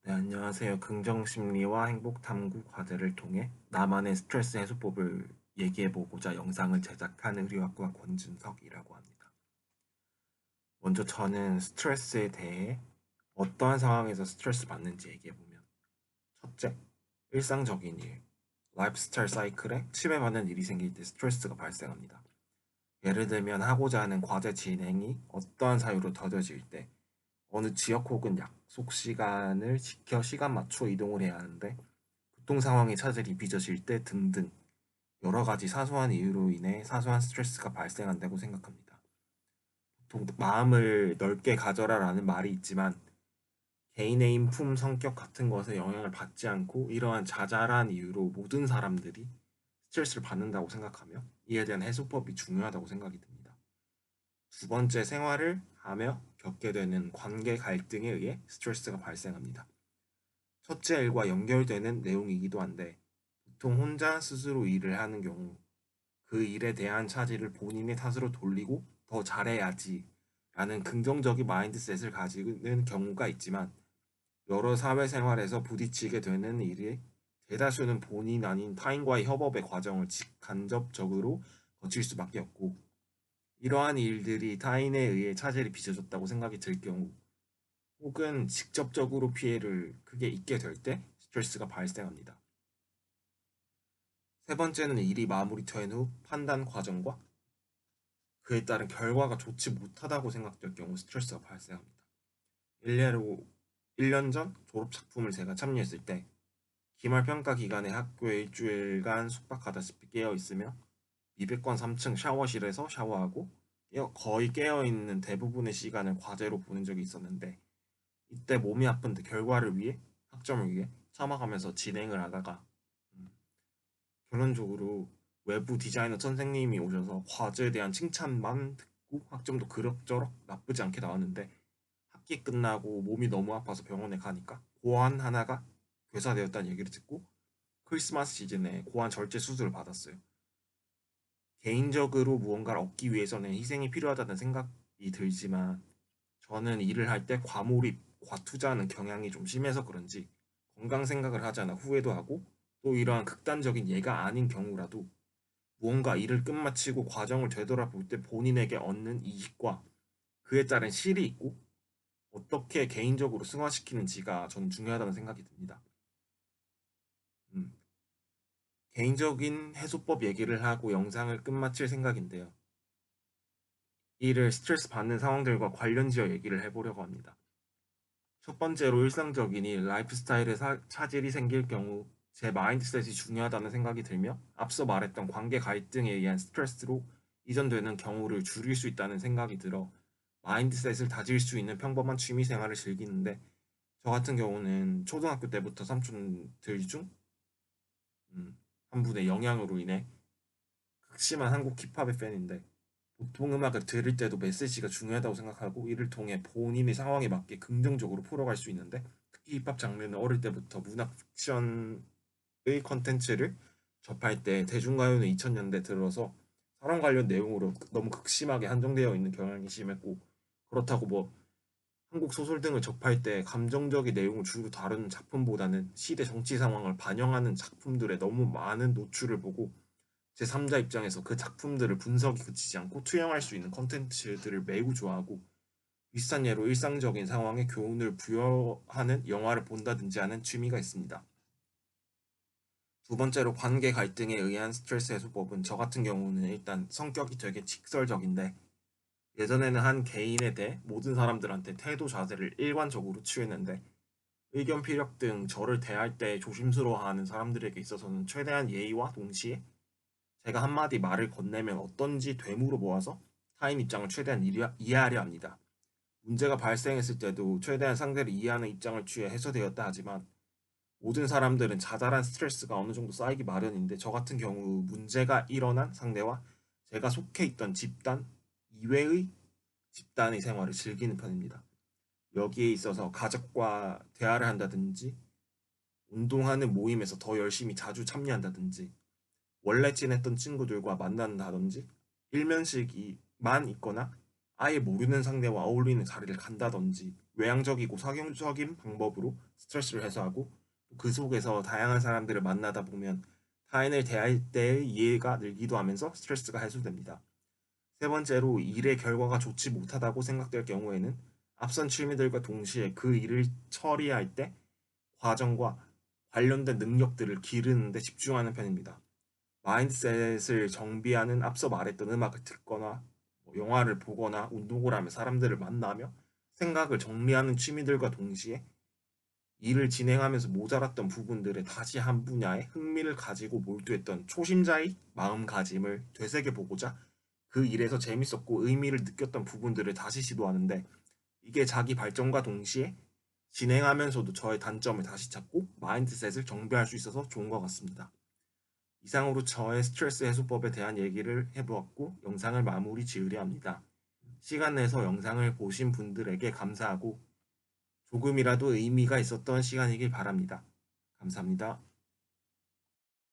네, 안녕하세요. 긍정심리와 행복탐구 과제를 통해 나만의 스트레스 해소법을 얘기해보고자 영상을 제작한 의료학과 권준석이라고 합니다. 먼저 저는 스트레스에 대해 어떠한 상황에서 스트레스 받는지 얘기해보면, 첫째, 일상적인 일, 라이프스타일 사이클에 침해받는 일이 생길 때 스트레스가 발생합니다. 예를 들면 하고자 하는 과제 진행이 어떠한 사유로 더뎌질 때, 어느 지역 혹은 약속 시간을 지켜 시간 맞춰 이동을 해야 하는데 교통 상황의 차질이 빚어질 때 등등 여러 가지 사소한 이유로 인해 사소한 스트레스가 발생한다고 생각합니다. 보통 마음을 넓게 가져라라는 말이 있지만 개인의 인품, 성격 같은 것에 영향을 받지 않고 이러한 자잘한 이유로 모든 사람들이 스트레스를 받는다고 생각하며 이에 대한 해소법이 중요하다고 생각이 듭니다. 두 번째, 생활을 하며 겪게 되는 관계 갈등에 의해 스트레스가 발생합니다. 첫째 일과 연결되는 내용이기도 한데 보통 혼자 스스로 일을 하는 경우 그 일에 대한 차질을 본인의 탓으로 돌리고 더 잘해야지 라는 긍정적인 마인드셋을 가지는 경우가 있지만 여러 사회생활에서 부딪히게 되는 일이 대다수는 본인 아닌 타인과의 협업의 과정을 직간접적으로 거칠 수밖에 없고 이러한 일들이 타인에 의해 차질이 빚어졌다고 생각이 들 경우 혹은 직접적으로 피해를 크게 입게 될 때 스트레스가 발생합니다. 세 번째는 일이 마무리된 후 판단 과정과 그에 따른 결과가 좋지 못하다고 생각될 경우 스트레스가 발생합니다. 일례로 1년 전 졸업 작품을 제가 참여했을 때 기말 평가 기간에 학교에 일주일간 숙박하다시피 깨어 있으며 200관 3층 샤워실에서 샤워하고 거의 깨어 있는 대부분의 시간을 과제로 보낸 적이 있었는데 이때 몸이 아픈데 결과를 위해 학점을 위해 참아가면서 진행을 하다가 음, 결론적으로 외부 디자이너 선생님이 오셔서 과제에 대한 칭찬만 듣고 학점도 그럭저럭 나쁘지 않게 나왔는데 학기 끝나고 몸이 너무 아파서 병원에 가니까 고환 하나가 괴사되었다는 얘기를 듣고 크리스마스 시즌에 고환 절제 수술을 받았어요. 개인적으로 무언가를 얻기 위해서는 희생이 필요하다는 생각이 들지만 저는 일을 할 때 과몰입, 과투자하는 경향이 좀 심해서 그런지 건강 생각을 하지 않아 후회도 하고 또 이러한 극단적인 예가 아닌 경우라도 무언가 일을 끝마치고 과정을 되돌아볼 때 본인에게 얻는 이익과 그에 따른 실이 있고 어떻게 개인적으로 승화시키는지가 저는 중요하다는 생각이 듭니다. 음, 개인적인 해소법 얘기를 하고 영상을 끝마칠 생각인데요. 이를 스트레스 받는 상황들과 관련지어 얘기를 해보려고 합니다. 첫 번째로 일상적인 일, 라이프 스타일에 차질이 생길 경우 제 마인드셋이 중요하다는 생각이 들며 앞서 말했던 관계 갈등에 의한 스트레스로 이전되는 경우를 줄일 수 있다는 생각이 들어 마인드셋을 다질 수 있는 평범한 취미 생활을 즐기는데 저 같은 경우는 초등학교 때부터 삼촌들 중 한 분의 영향으로 인해 극심한 한국 힙합의 팬인데 보통 음악을 들을 때도 메시지가 중요하다고 생각하고 이를 통해 본인의 상황에 맞게 긍정적으로 풀어갈 수 있는데 특히 힙합 장르는 어릴 때부터 문학 픽션의 컨텐츠를 접할 때 대중가요는 2000년대 들어서 사람 관련 내용으로 너무 극심하게 한정되어 있는 경향이 심했고 그렇다고 뭐 한국 소설 등을 접할 때 감정적인 내용을 주로 다루는 작품보다는 시대 정치 상황을 반영하는 작품들에 너무 많은 노출을 보고 제3자 입장에서 그 작품들을 분석이 그치지 않고 투영할 수 있는 컨텐츠들을 매우 좋아하고 비슷한 예로 일상적인 상황에 교훈을 부여하는 영화를 본다든지 하는 취미가 있습니다. 두 번째로 관계 갈등에 의한 스트레스 해소법은 저 같은 경우는 일단 성격이 되게 직설적인데 예전에는 한 개인에 대해 모든 사람들한테 태도 자세를 일관적으로 취했는데 의견 피력 등 저를 대할 때 조심스러워하는 사람들에게 있어서는 최대한 예의와 동시에 제가 한마디 말을 건네면 어떤지 되물어 모아서 타인 입장을 최대한 이해하려 합니다. 문제가 발생했을 때도 최대한 상대를 이해하는 입장을 취해 해소되었다 하지만 모든 사람들은 자잘한 스트레스가 어느 정도 쌓이기 마련인데 저 같은 경우 문제가 일어난 상대와 제가 속해 있던 집단 이외의 집단의 생활을 즐기는 편입니다. 여기에 있어서 가족과 대화를 한다든지 운동하는 모임에서 더 열심히 자주 참여한다든지 원래 친했던 친구들과 만난다든지 일면식이만 있거나 아예 모르는 상대와 어울리는 자리를 간다든지 외향적이고 사교적인 방법으로 스트레스를 해소하고 그 속에서 다양한 사람들을 만나다 보면 타인을 대할 때의 이해가 늘기도 하면서 스트레스가 해소됩니다. 세 번째로 일의 결과가 좋지 못하다고 생각될 경우에는 앞선 취미들과 동시에 그 일을 처리할 때 과정과 관련된 능력들을 기르는 데 집중하는 편입니다. 마인드셋을 정비하는 앞서 말했던 음악을 듣거나 영화를 보거나 운동을 하며 사람들을 만나며 생각을 정리하는 취미들과 동시에 일을 진행하면서 모자랐던 부분들에 다시 한 분야에 흥미를 가지고 몰두했던 초심자의 마음가짐을 되새겨보고자 그 일에서 재밌었고 의미를 느꼈던 부분들을 다시 시도하는데 이게 자기 발전과 동시에 진행하면서도 저의 단점을 다시 찾고 마인드셋을 정비할 수 있어서 좋은 것 같습니다. 이상으로 저의 스트레스 해소법에 대한 얘기를 해보았고 영상을 마무리 지으려 합니다. 시간 내서 영상을 보신 분들에게 감사하고 조금이라도 의미가 있었던 시간이길 바랍니다. 감사합니다.